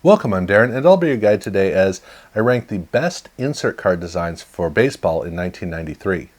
Welcome, I'm Darren, and I'll be your guide today as I rank the best insert card designs for baseball in 1993.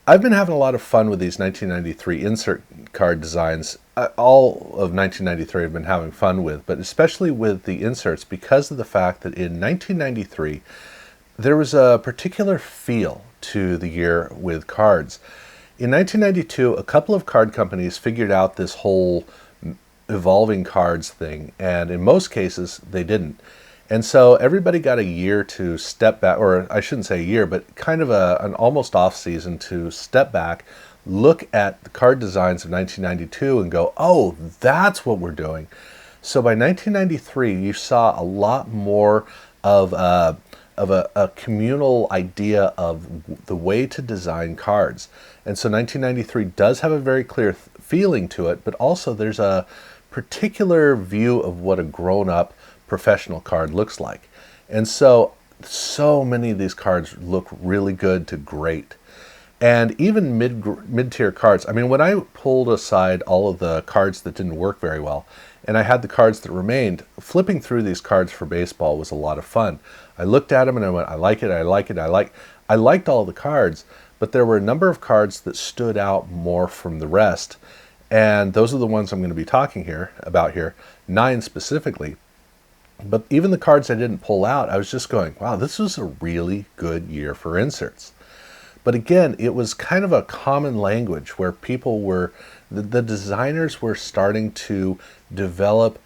I've been having a lot of fun with these 1993 insert card designs. All of 1993 I've been having fun with, but especially with the inserts because of the fact that in 1993 there was a particular feel to the year with cards. In 1992, a couple of card companies figured out this whole evolving cards thing, and in most cases they didn't. And so everybody got a year to step back, or I shouldn't say a year, but kind of an almost off season to step back, look at the card designs of 1992 and go, oh, that's what we're doing. So by 1993, you saw a lot more of a communal idea of the way to design cards. And so 1993 does have a very clear feeling to it, but also there's a particular view of what a grown-up professional card looks like. And so many of these cards look really good to great. And even mid-tier cards, I mean, when I pulled aside all of the cards that didn't work very well, and I had the cards that remained, flipping through these cards for baseball was a lot of fun. I looked at them and I went, I like it, I like it, I liked all the cards, but there were a number of cards that stood out more from the rest. And those are the ones I'm going to be talking about here, 9 specifically. But even the cards I didn't pull out, I was just going, wow, this was a really good year for inserts. But again, it was kind of a common language where the designers were starting to develop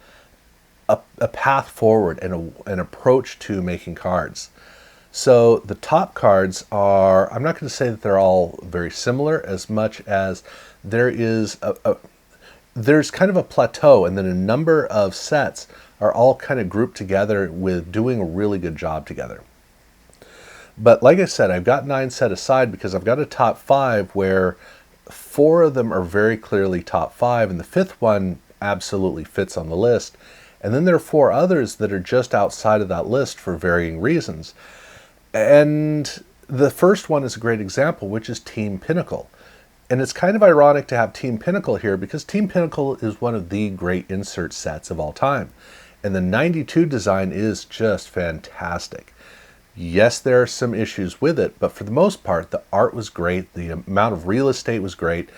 a path forward and an approach to making cards. So the top cards are, I'm not going to say that they're all very similar as much as there's kind of a plateau, and then a number of sets are all kind of grouped together with doing a really good job together. But like I said, I've got 9 set aside because I've got a top 5 where 4 of them are very clearly top 5, and the 5th one absolutely fits on the list. And then there are 4 others that are just outside of that list for varying reasons. And the first one is a great example, which is Team Pinnacle. And it's kind of ironic to have Team Pinnacle here because Team Pinnacle is one of the great insert sets of all time. And the 92 design is just fantastic. Yes, there are some issues with it, but for the most part, the art was great, the amount of real estate was great,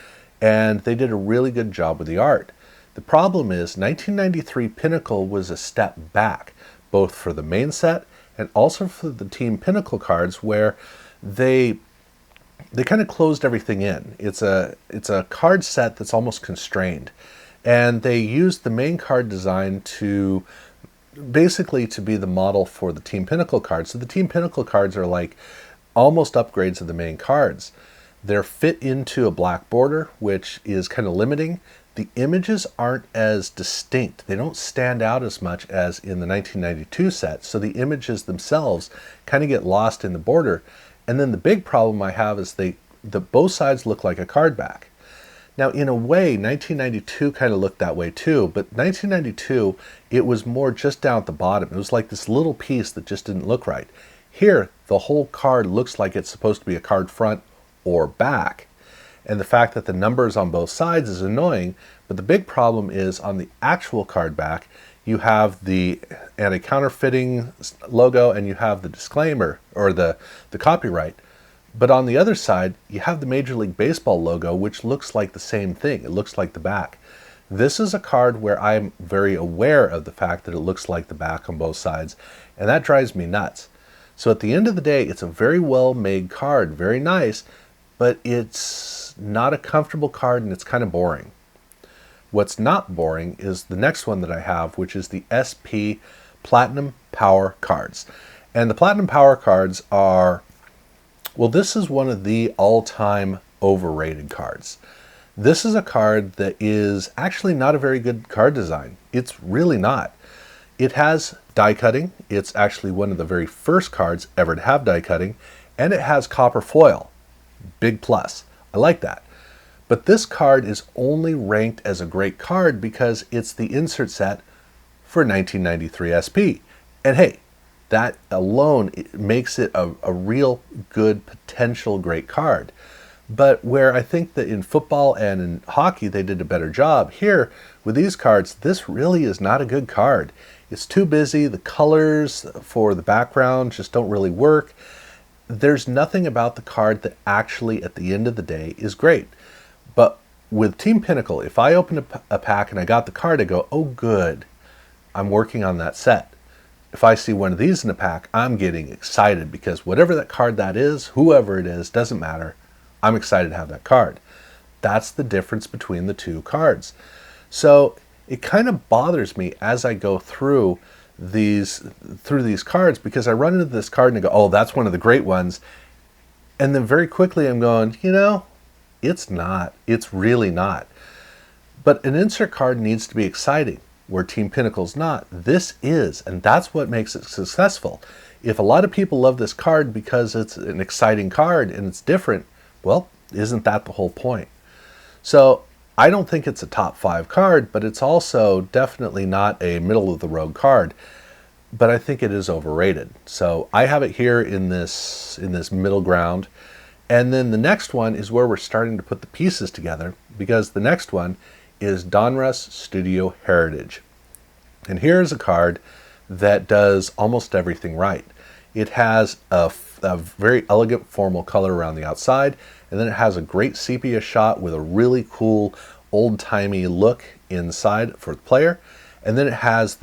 and they did a really good job with the art. The problem is 1993 Pinnacle was a step back, both for the main set and also for the Team Pinnacle cards, where they kind of closed everything in. It's a card set that's almost constrained, and they used the main card design to basically to be the model for the Team Pinnacle cards. So the Team Pinnacle cards are like almost upgrades of the main cards. They're fit into a black border, which is kind of limiting. The images aren't as distinct. They don't stand out as much as in the 1992 set, so the images themselves kind of get lost in the border. And then the big problem I have is both sides look like a card back. Now, in a way, 1992 kind of looked that way too, but 1992, it was more just down at the bottom. It was like this little piece that just didn't look right. Here, the whole card looks like it's supposed to be a card front or back. And the fact that the numbers on both sides is annoying, but the big problem is on the actual card back, you have the anti-counterfeiting logo and you have the disclaimer or the copyright. But on the other side, you have the Major League Baseball logo, which looks like the same thing. It looks like the back. This is a card where I'm very aware of the fact that it looks like the back on both sides, and that drives me nuts. So at the end of the day, it's a very well-made card, very nice, but it's not a comfortable card and it's kind of boring. What's not boring is the next one that I have, which is the SP Platinum Power cards. And the Platinum Power cards are, well, this is one of the all-time overrated cards. This is a card that is actually not a very good card design. It's really not. It has die cutting. It's actually one of the very first cards ever to have die cutting, and it has copper foil. Big plus. I like that. But this card is only ranked as a great card because it's the insert set for 1993 SP. And hey, that alone makes it a real good potential great card. But where I think that in football and in hockey they did a better job, here with these cards, this really is not a good card. It's too busy. The colors for the background just don't really work. There's nothing about the card that actually, at the end of the day, is great. But with Team Pinnacle, if I open a pack and I got the card, I go, oh good, I'm working on that set. If I see one of these in a pack, I'm getting excited because whatever that card that is, whoever it is, doesn't matter. I'm excited to have that card. That's the difference between the two cards. So it kind of bothers me as I go through these cards, because I run into this card and I go, oh, that's one of the great ones. And then very quickly I'm going, it's not. It's really not. But an insert card needs to be exciting, where Team Pinnacle's not. This is, and that's what makes it successful. If a lot of people love this card because it's an exciting card and it's different, well, isn't that the whole point? So I don't think it's a top 5 card, but it's also definitely not a middle of the road card. But I think it is overrated. So I have it here in this middle ground. And then the next one is where we're starting to put the pieces together, because the next one is Donruss Studio Heritage. And here's a card that does almost everything right. It has a very elegant formal color around the outside, and then it has a great sepia shot with a really cool old-timey look inside for the player. And then it has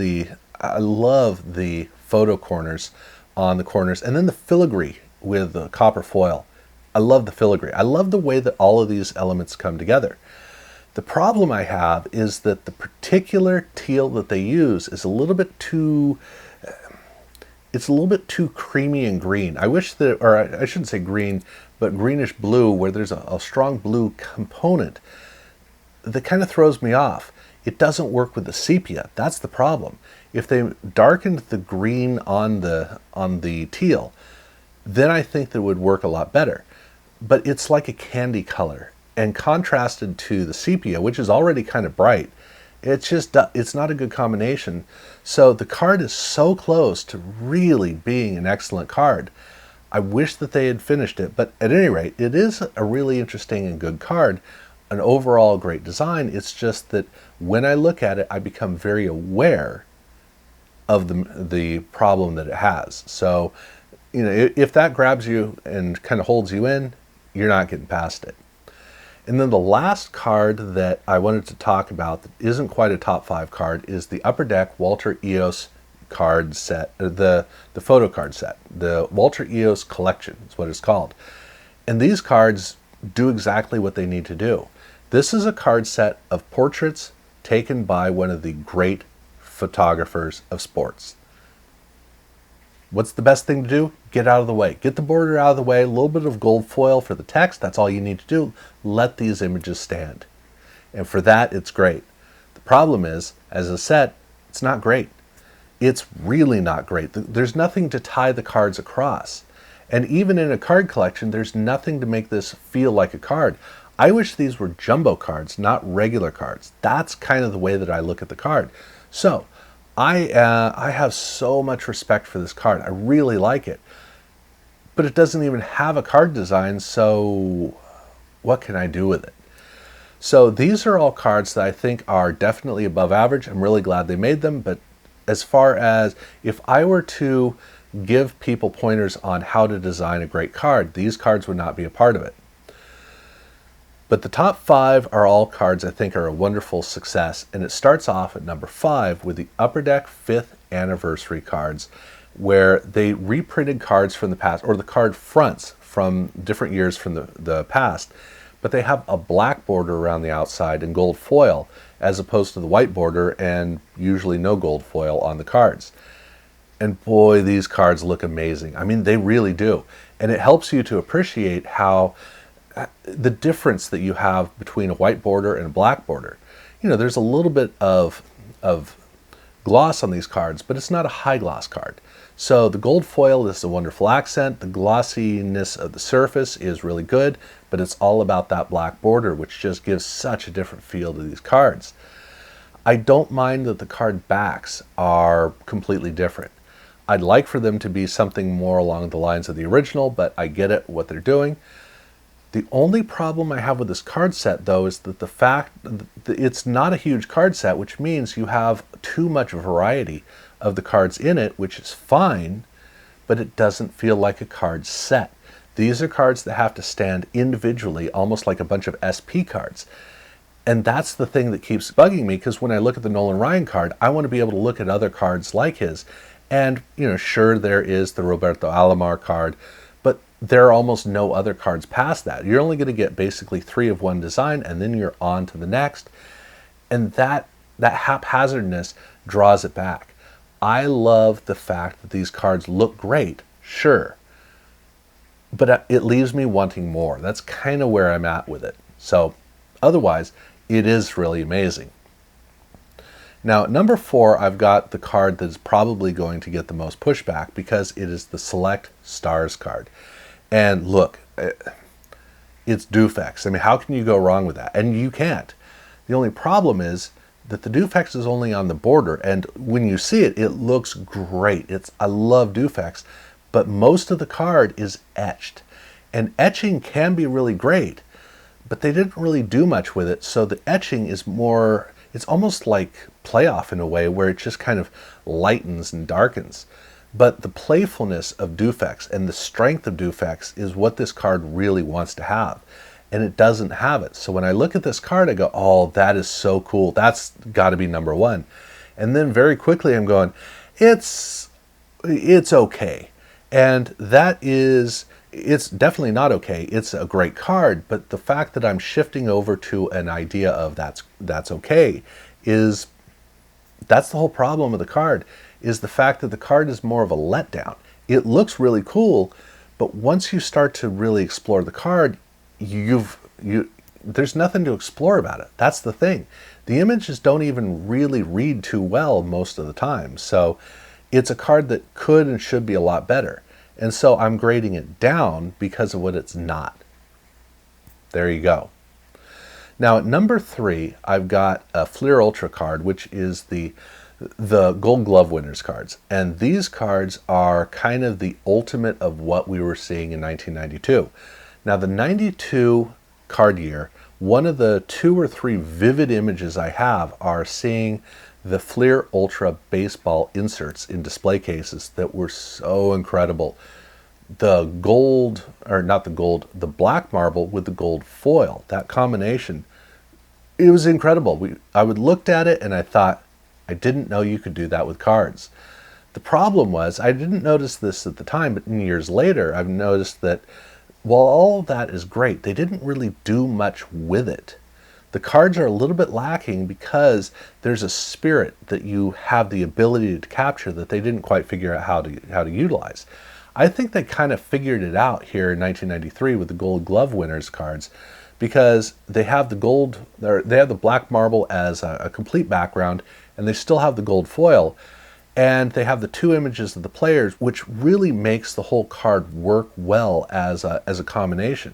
I love the photo corners on the corners, and then the filigree with the copper foil. I love the filigree. I love the way that all of these elements come together. The problem I have is that the particular teal that they use is a little bit too creamy and green. I wish that, or I shouldn't say green, but greenish blue, where there's a strong blue component that kind of throws me off. It doesn't work with the sepia. That's the problem. If they darkened the green on the teal, then I think that it would work a lot better. But it's like a candy color, and contrasted to the sepia, which is already kind of bright, it's not a good combination. So the card is so close to really being an excellent card. I wish that they had finished it, but at any rate, it is a really interesting and good card. An overall great design. It's just that when I look at it, I become very aware of the problem that it has. So, if that grabs you and kind of holds you in, you're not getting past it. And then the last card that I wanted to talk about that isn't quite a top 5 card is the Upper Deck Walter Eos card set, the photo card set. The Walter Eos collection is what it's called. And these cards do exactly what they need to do. This is a card set of portraits taken by one of the great photographers of sports. What's the best thing to do? Get out of the way. Get the border out of the way, a little bit of gold foil for the text. That's all you need to do. Let these images stand. And for that, it's great. The problem is, as a set, it's not great. It's really not great. There's nothing to tie the cards across. And even in a card collection, there's nothing to make this feel like a card. I wish these were jumbo cards, not regular cards. That's kind of the way that I look at the card. So, I have so much respect for this card. I really like it. But it doesn't even have a card design, so what can I do with it? So these are all cards that I think are definitely above average. I'm really glad they made them, but as far as if I were to give people pointers on how to design a great card, these cards would not be a part of it. But the top 5 are all cards I think are a wonderful success, and it starts off at number 5 with the Upper Deck 5th Anniversary cards, where they reprinted cards from the past, or the card fronts from different years from the past, but they have a black border around the outside and gold foil, as opposed to the white border and usually no gold foil on the cards. And boy, these cards look amazing. I mean, they really do. And it helps you to appreciate how the difference that you have between a white border and a black border. There's a little bit of gloss on these cards, but it's not a high gloss card. So the gold foil is a wonderful accent. The glossiness of the surface is really good, but it's all about that black border, which just gives such a different feel to these cards. I don't mind that the card backs are completely different. I'd like for them to be something more along the lines of the original, but I get it, what they're doing. The only problem I have with this card set, though, is that the fact that it's not a huge card set, which means you have too much variety of the cards in it, which is fine, but it doesn't feel like a card set. These are cards that have to stand individually, almost like a bunch of SP cards. And that's the thing that keeps bugging me, because when I look at the Nolan Ryan card, I want to be able to look at other cards like his. And, sure, there is the Roberto Alomar card, but there are almost no other cards past that. You're only going to get basically 3 of one design, and then you're on to the next. And that haphazardness draws it back. I love the fact that these cards look great, sure, but it leaves me wanting more. That's kind of where I'm at with it. So otherwise, it is really amazing. Now, at number 4, I've got the card that is probably going to get the most pushback because it is the Select Stars card. And look, it's Dufex. I mean, how can you go wrong with that? And you can't. The only problem is that the Dufex is only on the border, and when you see it, it looks great. I love Dufex, but most of the card is etched. And etching can be really great, but they didn't really do much with it, so the etching is more, it's almost like playoff in a way, where it just kind of lightens and darkens. But the playfulness of Dufex and the strength of Dufex is what this card really wants to have. And it doesn't have it. So when I look at this card, I go, oh, that is so cool. That's got to be number 1. And then very quickly I'm going, it's okay. And it's definitely not okay. It's a great card, but the fact that I'm shifting over to an idea of that's okay that's the whole problem with the card, is the fact that the card is more of a letdown. It looks really cool, but once you start to really explore the card, there's nothing to explore about it. That's the thing. The images don't even really read too well most of the time. So it's a card that could and should be a lot better. And so I'm grading it down because of what it's not. There you go. Now at number 3, I've got a Fleer Ultra card, which is the Gold Glove winners cards. And these cards are kind of the ultimate of what we were seeing in 1992. Now the 92 card year, one of the 2 or 3 vivid images I have are seeing the Fleer Ultra baseball inserts in display cases that were so incredible. The gold, or not the gold, the black marble with the gold foil, that combination, it was incredible. I would looked at it and I thought, I didn't know you could do that with cards. The problem was, I didn't notice this at the time, but years later, I've noticed that while all of that is great, they didn't really do much with it. The cards are a little bit lacking because there's a spirit that you have the ability to capture that they didn't quite figure out how to utilize. I think they kind of figured it out here in 1993 with the Gold Glove winners cards, because they have the black marble as a complete background, and they still have the gold foil, and they have the 2 images of the players, which really makes the whole card work well as a combination.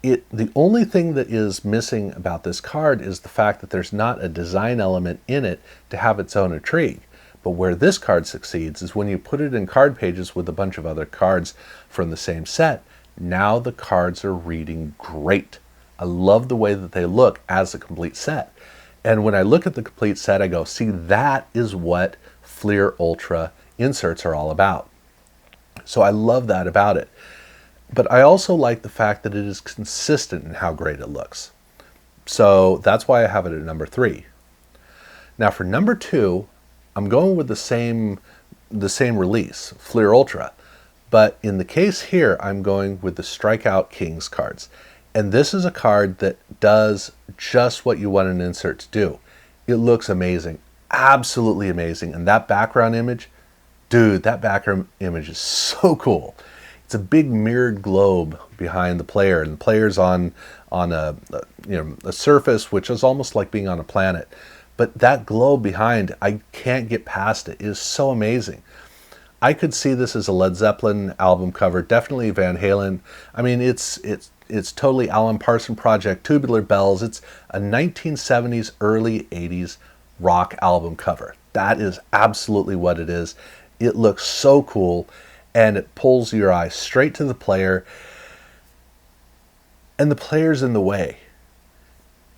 The only thing that is missing about this card is the fact that there's not a design element in it to have its own intrigue. But where this card succeeds is when you put it in card pages with a bunch of other cards from the same set. Now the cards are reading great. I love the way that they look as a complete set. And when I look at the complete set, I go, see, that is what Fleer Ultra inserts are all about. So I love that about it. But I also like the fact that it is consistent in how great it looks. So that's why I have it at number 3. Now for number 2, I'm going with the same release, Fleer Ultra. But in the case here, I'm going with the Strikeout Kings cards. And this is a card that does just what you want an insert to do. It looks amazing, absolutely amazing. And that background image, dude, that background image is so cool. It's a big mirrored globe behind the player, and the player's on a surface which is almost like being on a planet. But that globe behind, I can't get past it. It is so amazing. I could see this as a Led Zeppelin album cover, definitely Van Halen. I mean, it's totally Alan Parsons Project, Tubular Bells. It's a 1970s, early 80s rock album cover. That is absolutely what it is. It looks so cool, and it pulls your eye straight to the player. and the player's in the way.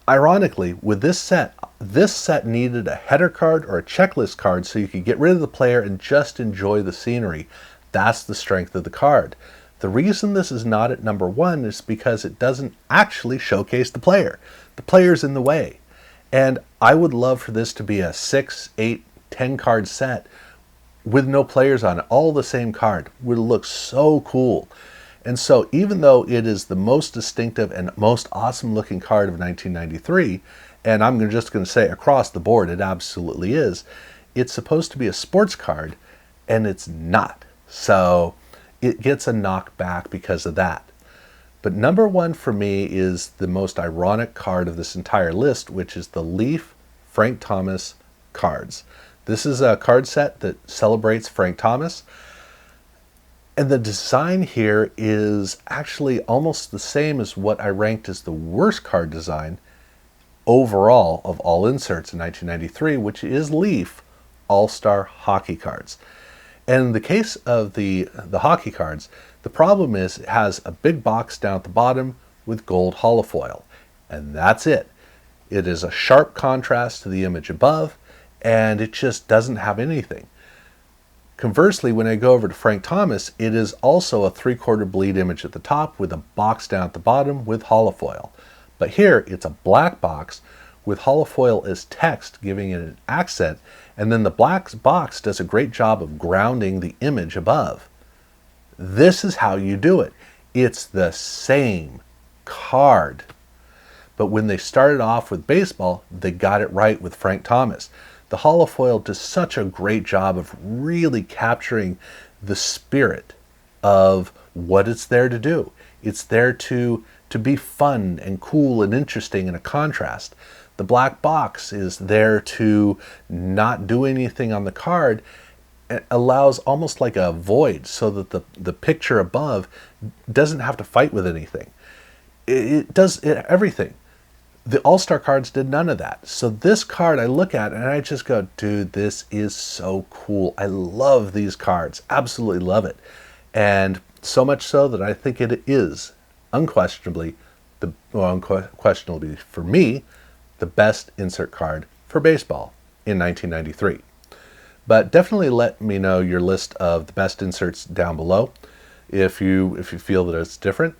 Ironically, with this set needed a header card or a checklist card so you could get rid of the player and just enjoy the scenery. That's the strength of the card. The reason this is not at number 1 is because it doesn't actually showcase the player. The player's in the way. And I would love for this to be a 6, 8, 10 card set with no players on it, all the same card. Would look so cool. And so even though it is the most distinctive and most awesome looking card of 1993, and I'm just going to say across the board it absolutely is, it's supposed to be a sports card, and it's not. So it gets a knockback because of that. But number 1 for me is the most ironic card of this entire list, which is the Leaf Frank Thomas cards. This is a card set that celebrates Frank Thomas. And the design here is actually almost the same as what I ranked as the worst card design overall of all inserts in 1993, which is Leaf All-Star Hockey cards. And in the case of the hockey cards, the problem is it has a big box down at the bottom with gold holofoil. And that's it. It is a sharp contrast to the image above, and it just doesn't have anything. Conversely, when I go over to Frank Thomas, it is also a 3/4 bleed image at the top with a box down at the bottom with holofoil. But here, it's a black box with holofoil as text, giving it an accent, and then the black box does a great job of grounding the image above. This is how you do it. It's the same card. But when they started off with baseball, they got it right with Frank Thomas. The holofoil does such a great job of really capturing the spirit of what it's there to do. It's there to be fun and cool and interesting and a contrast. The black box is there to not do anything on the card. It allows almost like a void so that the picture above doesn't have to fight with anything. It does everything. The All-Star cards did none of that. So this card I look at and I just go, dude, this is so cool. I love these cards. Absolutely love it. And so much so that I think it is unquestionably for me, the best insert card for baseball in 1993. But definitely let me know your list of the best inserts down below if you feel that it's different.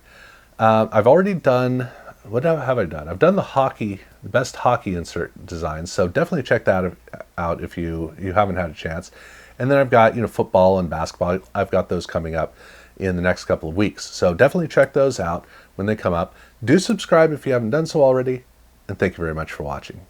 I've already done, what have I done? I've done the best hockey insert designs, so definitely check that out if you haven't had a chance. And then I've got, football and basketball. I've got those coming up in the next couple of weeks. So definitely check those out when they come up. Do subscribe if you haven't done so already, and thank you very much for watching.